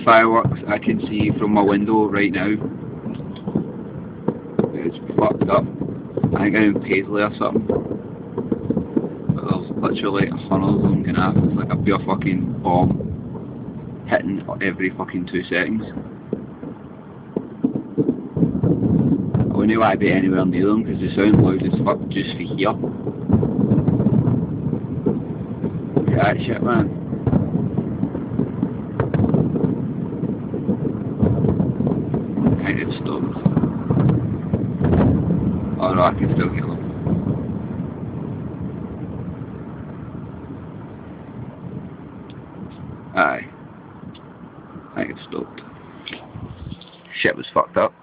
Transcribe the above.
fireworks I can see from my window right now. It's fucked up. I think I'm in Paisley or something. But there's literally hundreds of them going off. It's like a pure fucking bomb hitting every fucking 2 seconds. I wouldn't want to be anywhere near them because they sound loud as fuck just for here. Look at that shit, man. I think it's stopped. Oh no, I can still hear them. Aye. I think it's stopped. Shit was fucked up.